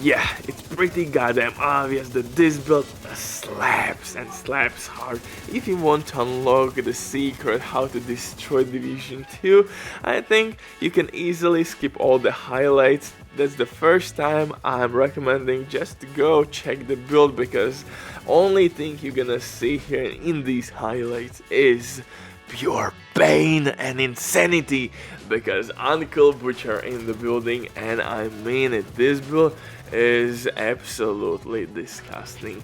Yeah, it's pretty goddamn obvious that this build slaps and slaps hard. If you want to unlock the secret how to destroy Division 2, I think you can easily skip all the highlights. That's the first time I'm recommending just to go check the build, because only thing you're gonna see here in these highlights is pure pain and insanity, because Uncle Butcher in the building, and I mean it, this build is absolutely disgusting.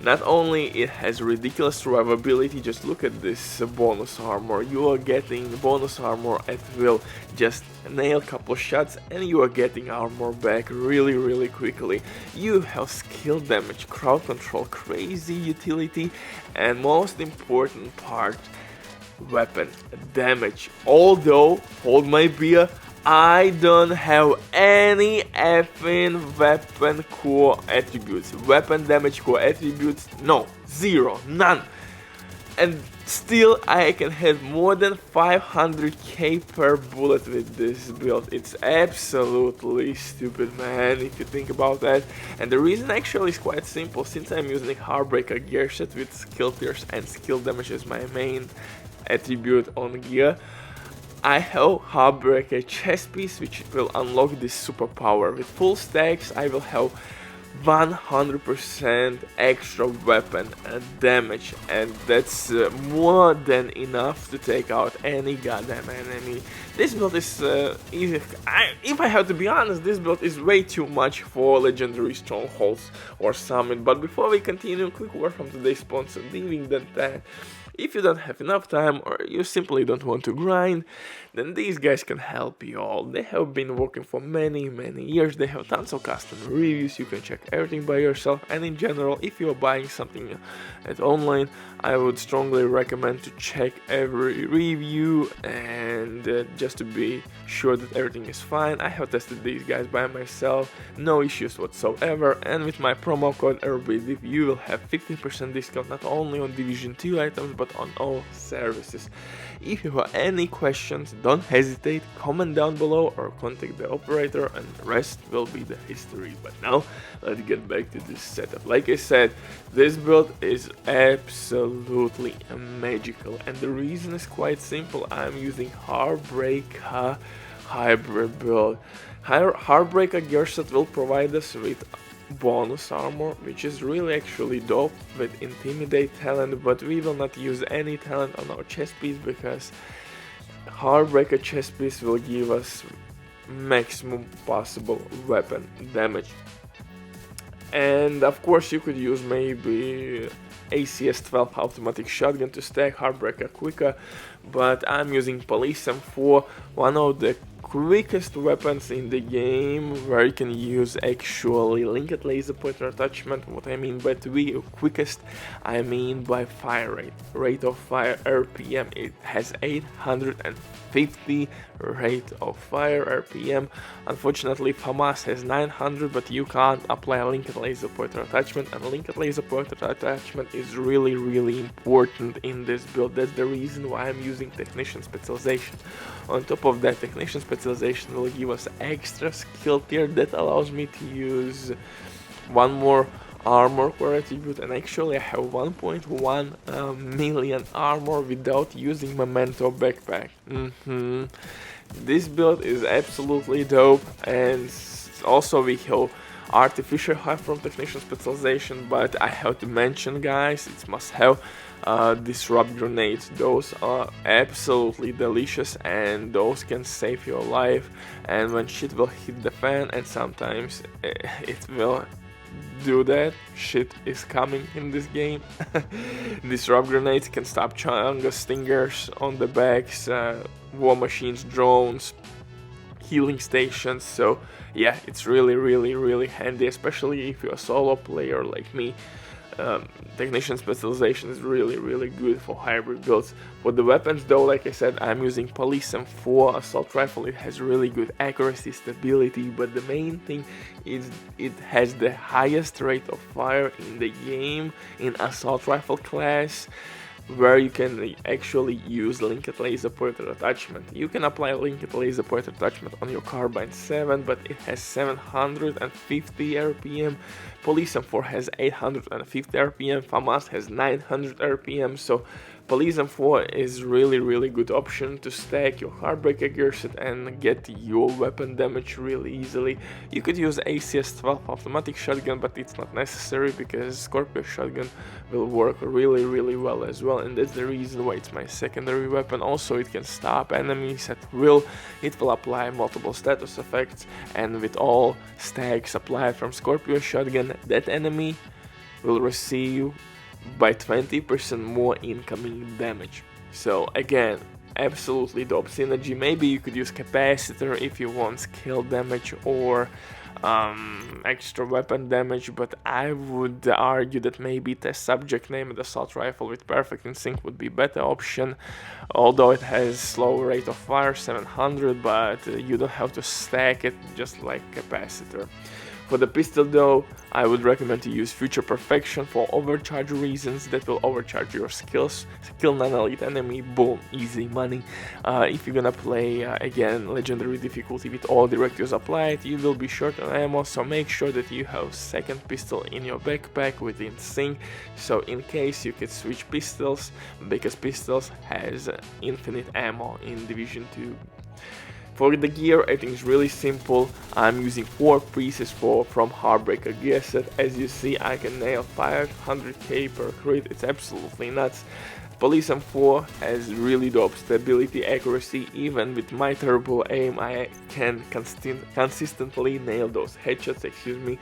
Not only it has ridiculous survivability, just look at this bonus armor. You are getting bonus armor at will, just nail couple shots and you are getting armor back really quickly. You have skill damage, crowd control, crazy utility, and most important part, weapon damage. Although, hold my beer, I don't have any effing weapon core attributes. Weapon damage core attributes, no, zero, none. And still I can have more than 500k per bullet with this build. It's absolutely stupid, man, if you think about that. And the reason actually is quite simple. Since I'm using Heartbreaker gear set with skill tiers and skill damage as my main attribute on gear, I have Heartbreaker chest piece, which will unlock this superpower. With full stacks I will have 100% extra weapon damage, and that's more than enough to take out any goddamn enemy. This build is if I have to be honest, this build is way too much for legendary strongholds or summon. But before we continue, quick word from today's sponsor, that if you don't have enough time or you simply don't want to grind, then these guys can help you all. They have been working for many years, they have tons of custom reviews, you can check everything by yourself, and in general, if you are buying something at online, I would strongly recommend to check every review and just to be sure that everything is fine. I have tested these guys by myself, no issues whatsoever, and with my promo code RBDIV you will have 15% discount not only on Division 2 items but on all services. If you have any questions, don't hesitate, comment down below or contact the operator, and the rest will be the history. But now, let's get back to this setup. Like I said, this build is absolutely magical, and the reason is quite simple. I'm using Heartbreaker hybrid build. Heartbreaker gear set will provide us with bonus armor, which is really actually dope with intimidate talent, but we will not use any talent on our chest piece because Heartbreaker chest piece will give us maximum possible weapon damage. And of course you could use maybe ACS-12 automatic shotgun to stack Heartbreaker quicker, but I'm using Police M4, one of the quickest weapons in the game, where you can use actually linked laser pointer attachment. What I mean by quickest, I mean by fire rate of fire RPM. It has 850 rate of fire RPM. Unfortunately FAMAS has 900, but you can't apply a linked laser pointer attachment, and linked laser pointer attachment is really important in this build. That's the reason why I'm using Technician Specialization. On top of that, Technician Specialization will give us extra skill tier that allows me to use one more armor core attribute, and actually I have 1.1 million armor without using Memento backpack. This build is absolutely dope, and also we have artificial high from Technician Specialization, but I have to mention, guys, it's must have disrupt grenades. Those are absolutely delicious, and those can save your life, and when shit will hit the fan, and sometimes it will do that, shit is coming in this game. Disrupt grenades can stop Changa stingers on the backs, war machines, drones, healing stations. So yeah, it's really handy, especially if you're a solo player like me. Technician Specialization is really good for hybrid builds. For the weapons though, like I said, I'm using Police M4 assault rifle. It has really good accuracy, stability, but the main thing is it has the highest rate of fire in the game in assault rifle class. where you can actually use linked laser pointer attachment. You can apply linked laser pointer attachment on your carbine 7, but it has 750 RPM, Police M4 has 850 RPM, FAMAS has 900 RPM, so Police M4 is really good option to stack your Heartbreaker gear set and get your weapon damage really easily. You could use ACS-12 automatic shotgun, but it's not necessary because Scorpio shotgun will work really well as well, and that's the reason why it's my secondary weapon. Also, it can stop enemies at will, it will apply multiple status effects, and with all stacks applied from Scorpio shotgun, that enemy will receive by 20% more incoming damage. So again, absolutely dope synergy. Maybe you could use capacitor if you want skill damage or extra weapon damage, but I would argue that maybe the subject name and assault rifle with perfect instinct would be better option, although it has slow rate of fire 700, but you don't have to stack it just like capacitor. For the pistol though, I would recommend to use Future Perfection for overcharge reasons. That will overcharge your skills. Kill non-elite enemy, boom, easy money. If you're gonna play again legendary difficulty with all directives applied, you will be short on ammo, so make sure that you have second pistol in your backpack within sync, so in case you can switch pistols, because pistols has infinite ammo in Division 2. For the gear, I think it's really simple. I'm using 4 pieces from Heartbreaker gear set. As you see, I can nail 500k per crit, it's absolutely nuts. Police M4 has really dope stability, accuracy. Even with my turbo aim, I can consistently nail those headshots, excuse me.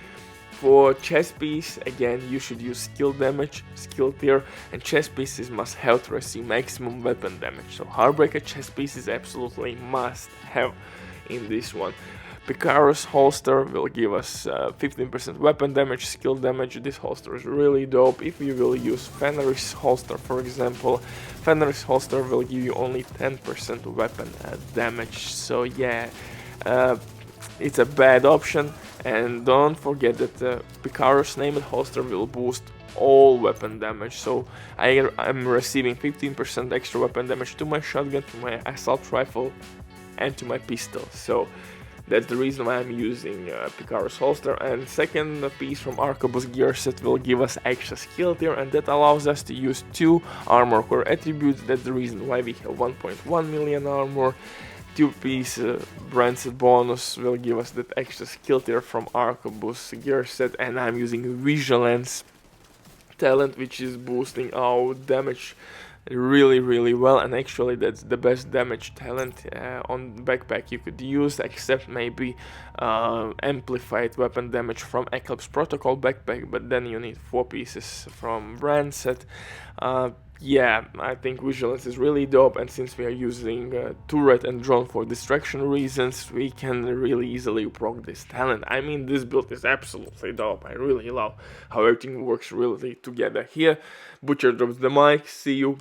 For chest piece, again, you should use skill damage, skill tier, and chest pieces must have to receive maximum weapon damage. So Heartbreaker chest piece is absolutely must have in this one. Picaros holster will give us 15% weapon damage, skill damage. This holster is really dope. If you will use Fenris holster, for example, Fenris holster will give you only 10% weapon damage. So yeah, it's a bad option. And don't forget that Picaros named holster will boost all weapon damage, so I'm receiving 15% extra weapon damage to my shotgun, to my assault rifle, and to my pistol. So that's the reason why I'm using Picaros holster. And second piece from Arquebus gear set will give us extra skill tier, and that allows us to use 2 armor core attributes. That's the reason why we have 1.1 million armor. 2-piece brand set bonus will give us that extra skill tier from Arquebus gear set, and I'm using Vigilance talent, which is boosting our damage really well, and actually that's the best damage talent on backpack you could use, except maybe amplified weapon damage from Eclipse Protocol backpack, but then you need 4 pieces from brand set. Yeah, I think Vigilance is really dope, and since we are using turret and drone for distraction reasons, we can really easily proc this talent. I mean, this build is absolutely dope. I really love how everything works really together here. Butcher drops the mic, see you.